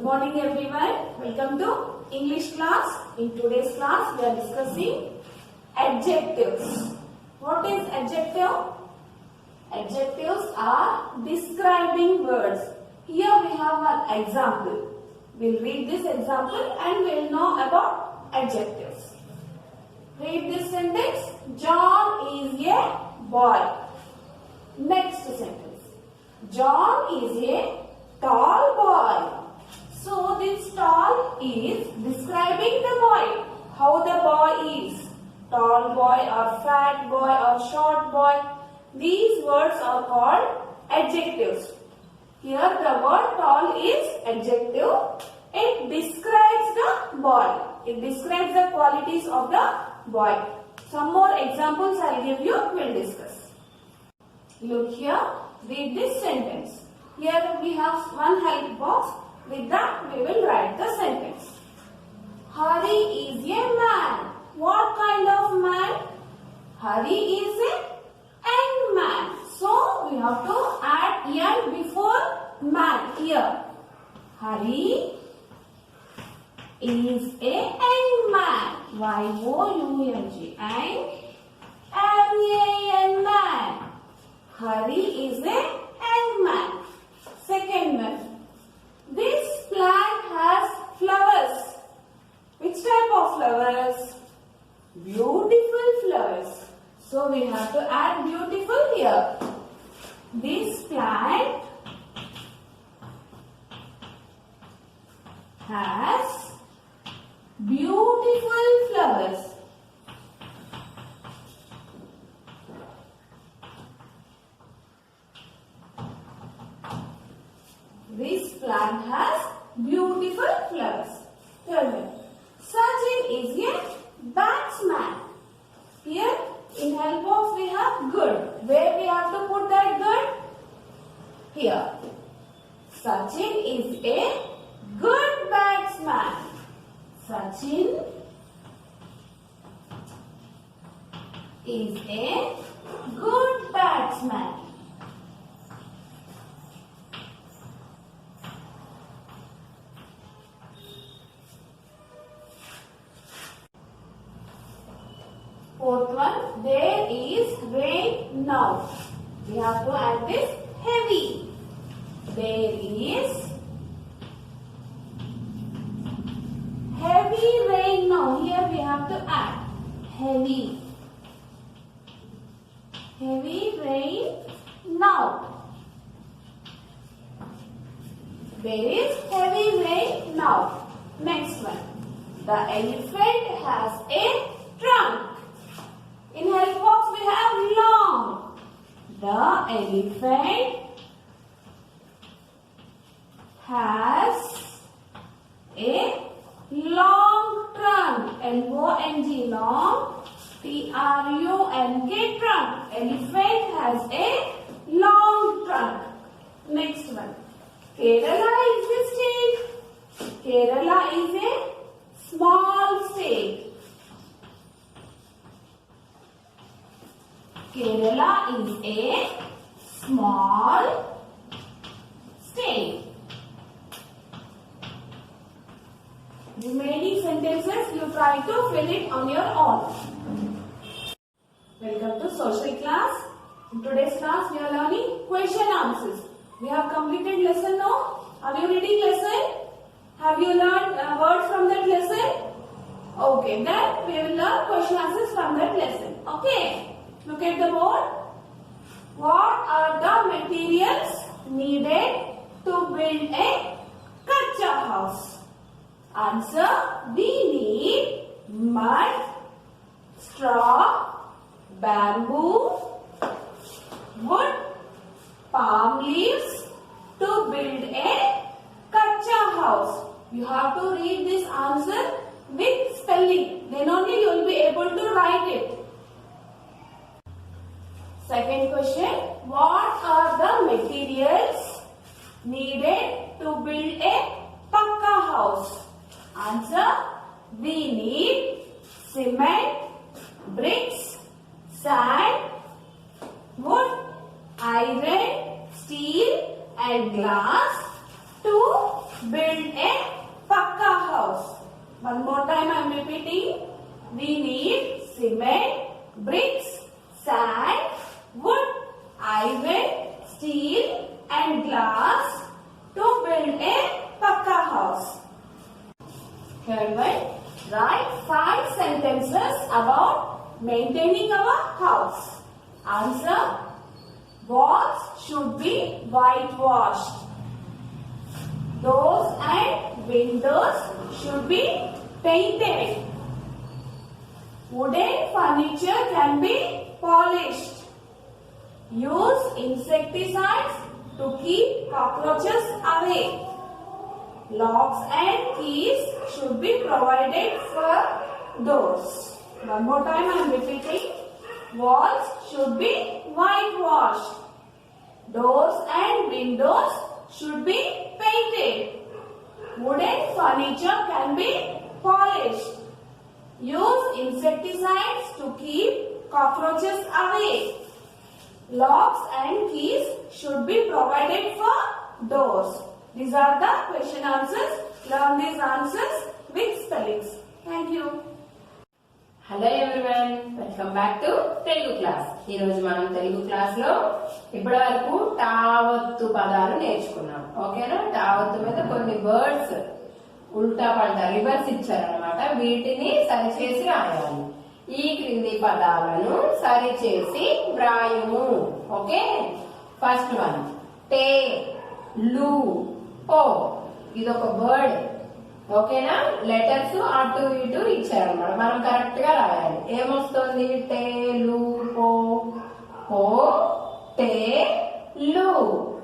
Good morning everyone. Welcome to English class. In today's class we are discussing adjectives. What is adjective? Adjectives are describing words. Here we have an example. We'll read this example and we'll know about adjectives. Read this sentence. John is a boy. Next sentence. John is a tall boy. So this tall is describing the boy. How the boy is. Tall boy or fat boy or short boy. These words are called adjectives. Here the word tall is adjective. It describes the boy. It describes the qualities of the boy. Some more examples I'll give you. We'll discuss. Look here. Read this sentence. Here we have one help box. With that we will write the sentence. Hari is a man. What kind of man? Hari is a young man. So we have to add young before man here. Hari is a young man. Y-O-U-N-G. Young man. Hari is a young man. Second one. This plant has flowers. Which type of flowers? Beautiful flowers. So we have to add beautiful here. This plant has beautiful flowers. This plant has beautiful flowers. Third one. Sachin is a batsman. Here in help box we have good. Where we have to put that good? Here. Sachin is a good batsman. Sachin is a good batsman. Fourth one, there is rain now. We have to add this heavy. There is heavy rain now. Here we have to add heavy. Heavy rain now. There is heavy rain now. Next one. The elephant has a trunk. In help box we have long. The elephant has a long trunk. L-O-N-G, long. T-R-U-N-K, trunk. Elephant has a long trunk. Next one. Kerala is a state. Kerala is a small state. Kerala is a small state. Remaining sentences you try to fill it on your own. Welcome to social class. In today's class we are learning question answers. We have completed lesson now. Are you reading lesson? Have you learned words from that lesson? Okay, then we will learn question answers from that lesson. Okay. Look at the board. What are the materials needed to build a kacha house? Answer. We need mud, straw, bamboo, wood, palm leaves to build a kacha house. You have to read this answer with spelling. Then only you will be able to write it. Second question. What are the materials needed to build a pakka house? Answer. We need cement, bricks, sand, wood, iron, steel and glass to build a sand, wood, iron, steel and glass to build a pakka house. Third one, write 5 sentences about maintaining our house. Answer: walls should be whitewashed. Doors and windows should be painted. Wooden furniture can be polished. Use insecticides to keep cockroaches away. Locks and keys should be provided for doors. One more time I am repeating. Walls should be whitewashed. Doors and windows should be painted. Wooden furniture can be polished. Use insecticides to keep cockroaches away. Locks and keys should be provided for doors. These are the question answers. Learn these answers with spellings. Thank you. Hello everyone, welcome back to Telugu class. ఈ రోజు మనం Telugu class లో ఇప్పటి వరకు టావత్తు పదాలు నేర్చుకున్నాం. ఓకేనా? టావత్తు మీద కొన్ని వర్డ్స్ ఉల్టా పల్టా రివర్స్ ఇచ్చారనమాట. వీటిని సరిచేసి రాయాలి. ఈ క్రింది పదాలను సరిచేసి వ్రాయుము. ఓకే, ఫస్ట్ వన్ టే, లు, ఓ. ఇదొక వర్డ్. ఓకేనా? లెటర్స్ అటు ఇటు ఇచ్చారన్నమాట. మనం కరెక్ట్ గా రాయాలి. ఏమొస్తుంది? టేలు, పో, పో, టే, లు,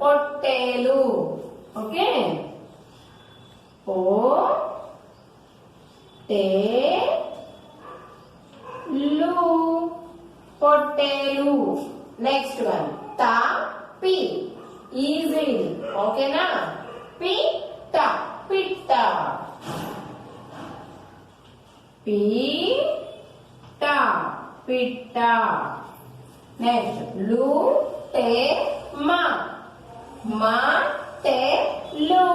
పొట్టేలు. ఓకే, పో, టే, లు, పొట్టేలు. నెక్స్ట్ వన్ తా, పి. ఈజీ. ఓకేనా? పి, ట, పిట్ట. పీట, పిట్ట. నెక్స్ట్ లు, టే, మా. మా, టే, లు,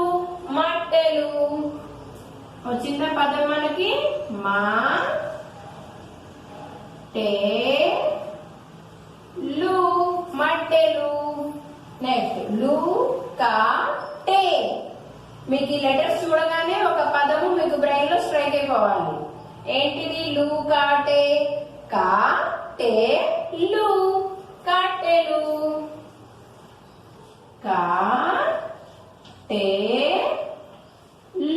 మట్టెలు. వచ్చిందా పదం మనకి? మా, టే, లు, మట్టెలు. నెక్స్ట్ లు, కా, టే. మీకు ఈ లెటర్స్ చూడగానే ఒక పదము మీకు బ్రెయిన్ లో స్ట్రైక్ అయిపోవాలి. ఏంటిది? లు, కాటే. కా, టే, లు, కట్టెలు. కా, టే,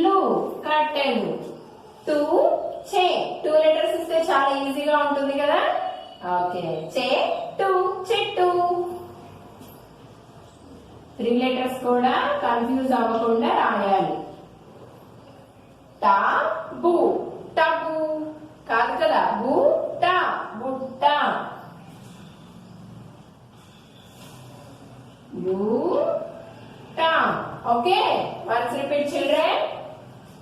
లు, కట్టెలు. టు, చే. 2 లెటర్స్ ఇస్తే చాలా ఈజీగా ఉంటుంది కదా. ఓకే, చే, టు, చెట్టు. 3 లెటర్స్ కూడా కన్ఫ్యూజ్ అవ్వకుండా రాయాలి. టా, బు, టబు. కాదు కదా. బు, టా, బుట్ట. యు, టా. Okay, once repeat children.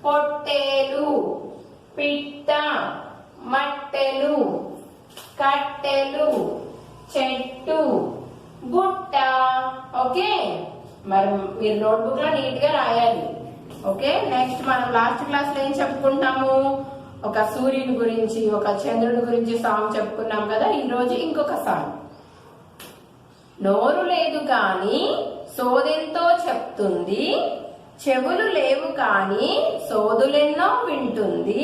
పొట్టేలు, పిట్ట, మట్టెలు, కట్టెలు, చెట్టు, బుట్ట. ఓకే, మరి మీరు నోట్బుక్ లో నీట్ గా రాయాలి. ఓకే, నెక్స్ట్ మనం లాస్ట్ క్లాస్ లో ఏం చెప్పుకుంటాము? ఒక సూర్యుని గురించి, ఒక చంద్రుడి గురించి సాంగ్ చెప్పుకున్నాం కదా. ఈ రోజు ఇంకొక సాంగ్. నోరు లేదు కాని సోదెంతో చెప్తుంది, చెవులు లేవు కాని సోదులెన్నో వింటుంది,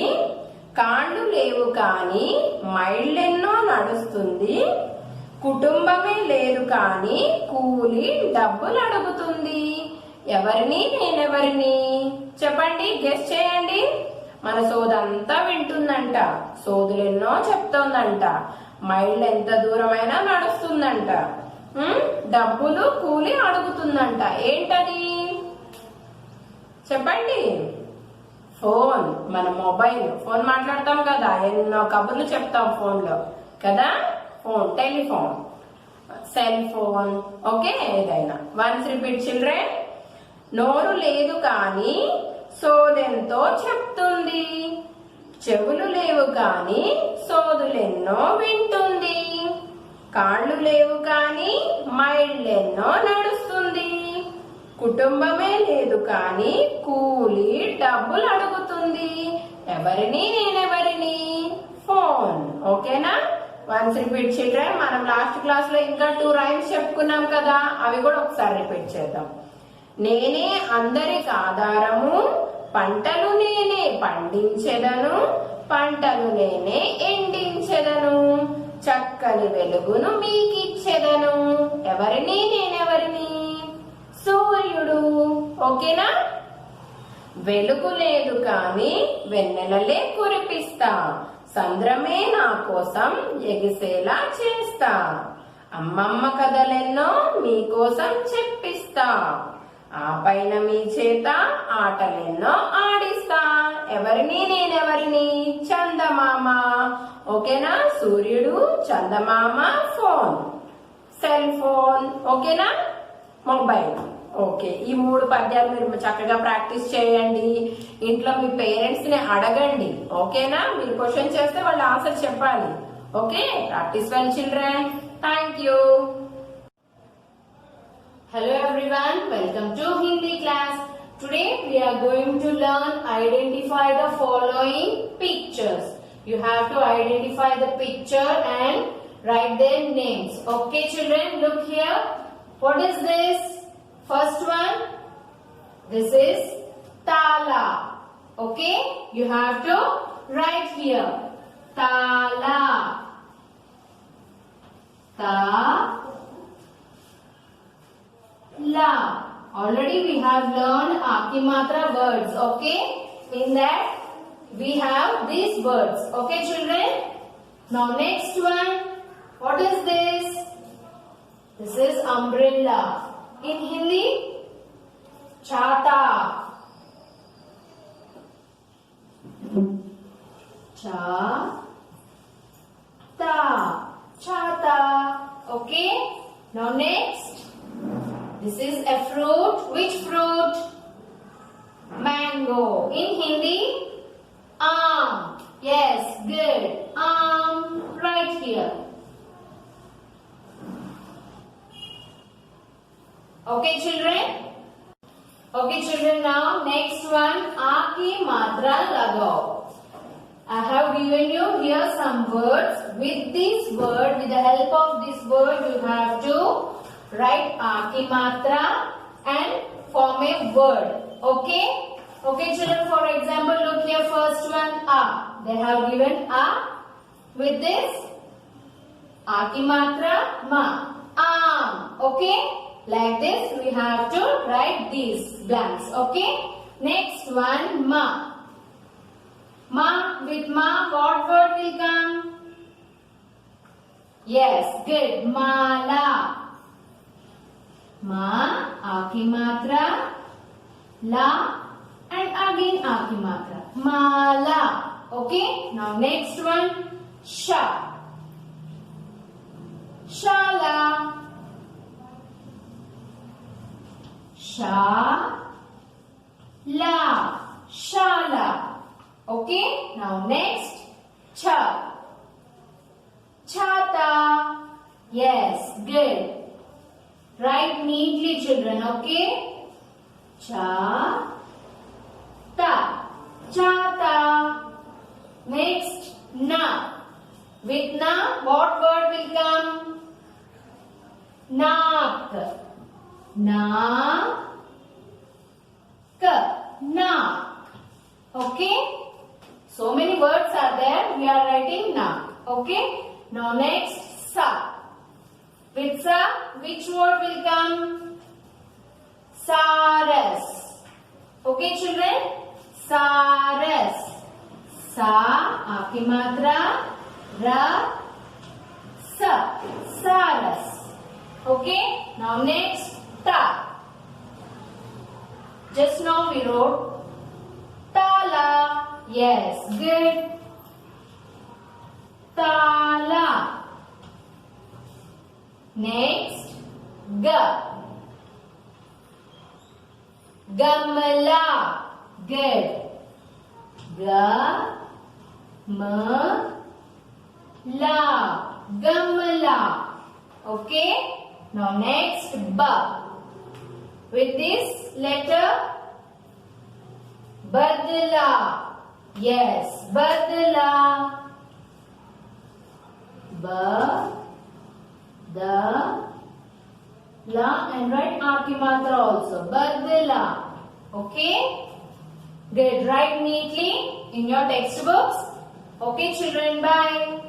కాళ్ళు లేవు కాని మైళ్ళెన్నో నడుస్తుంది, కుటుంబమే లేదు కాని కూలి డబ్బులు అడుగుతుంది. ఎవరిని? నేనెవరిని? చెప్పండి, గెస్ చేయండి. మన సోదంతా వింటుందంట, సోదులెన్నో చెప్తోందంట, మైళ్ళు ఎంత దూరమైనా నడుస్తుందంట, డబ్బులు కూలి అడుగుతుందంట. ఏంటది? చెప్పండి. ఫోన్. మన మొబైల్ ఫోన్ మాట్లాడతాం కదా, ఎన్నో కబుర్లు చెప్తాం ఫోన్ లో కదా. Phone, telephone, cell phone. Okay, ఏదైనా. Once repeat children. నోరు లేదు కాని సోదెంతో చెప్తుంది, చెవులు లేవు కాని సోదులెన్నో వింటుంది, కాళ్ళు లేవు కాని మైళ్ళెన్నో నడుస్తుంది, కుటుంబమే లేదు కాని కూలి డబ్బులు అడుగుతుంది. ఎవరిని? నేనెవరిని? ఫోన్. ఓకేనా? Once repeat children. మనం లాస్ట్ క్లాస్ లో ఇంకా 2 రైమ్స్ చెప్పుకున్నాం కదా, అవి కూడా ఒకసారి రిపీట్ చేద్దాం. నేనే అందరికి ఆధారము, పంటలు నేనే పండించెదను, పంటలు నేనే ఎండించెదను, చక్కని వెలుగును మీకిచ్చెదను. ఎవరిని? నేనెవరిని? సూర్యుడు. ఓకేనా? వెలుగు లేదు కాని వెన్నెలలే కురిపిస్తా, సంద్రమే నా కోసం ఎగిసేలా చేస్తా, అమ్మమ్మ కథలెన్నో మీకోసం చెప్పిస్తా, ఆ పైన మీ చేత ఆటలెన్నో ఆడిస్తా. ఎవరిని? నేనెవరిని? చందమామ. ఓకేనా? సూర్యుడు, చందమామ, ఫోన్, సెల్ ఫోన్. ఓకేనా? మొబైల్. ఓకే, ఈ 3 పద్యాలు మీరు చక్కగా ప్రాక్టీస్ చేయండి. ఇంట్లో మీ పేరెంట్స్ ని అడగండి. ఓకేనా? మీరు క్వశ్చన్ చేస్తే వాళ్ళు ఆన్సర్ చెప్పాలి. Okay, practice well children. Thank you. Hello everyone, welcome to Hindi class. Today we are going to learn identify the following pictures. You have to identify the picture and write their names. Okay children, look here. What is this? First one, this is Tala. Okay, you have to write here. Tala. La. Already we have learned Akimatra words. Okay, in that we have these words. Okay children. Now next one, what is this? This is umbrella. In Hindi, chata. Chata. Okay. Now next, this is a fruit. Which fruit? Mango. In Hindi, aam. Yes, good. Aam. Right here. Okay children. Okay children, now next one, Aki Matra Lagao. I have given you here some words. With this word, with the help of this word, you have to write Aki Matra and form a word. Okay? Okay children, for example, look here, first one, A. They have given A. With this, Aki Matra, Ma. Aam. Okay? Like this, we have to write these blanks. Okay? Next one, Ma. Ma, with Ma, what word will come? Yes, good. Mala. Ma, Akimatra, La, and again Akimatra. Mala. Okay? Now next one, Sha. Shala. La. Shala. Okay? Now next, Cha. Chata. Yes, good. Write neatly children, okay? Cha-ta. Chata. Next, Na. With Na, what word will come? Nak. Nak. Okay? So many words are there. We are writing Nak. Okay? Now next, Sa. With Sa, which word will come? Saras. Okay children? Saras. Sa, Akimatra, Ra, Sa. Saras. Okay? Now next, Ta. Just now we wrote Tala. Yes, good. Tala. Next, Ga. Gamla. Good. Ga-ma-la. Gamla. Okay. Now next, Ba. With this letter, Badla. Yes, Badla. La, and write A ki matra also. Badla. Okay? Good. Write neatly in your textbooks. Okay, children. Bye.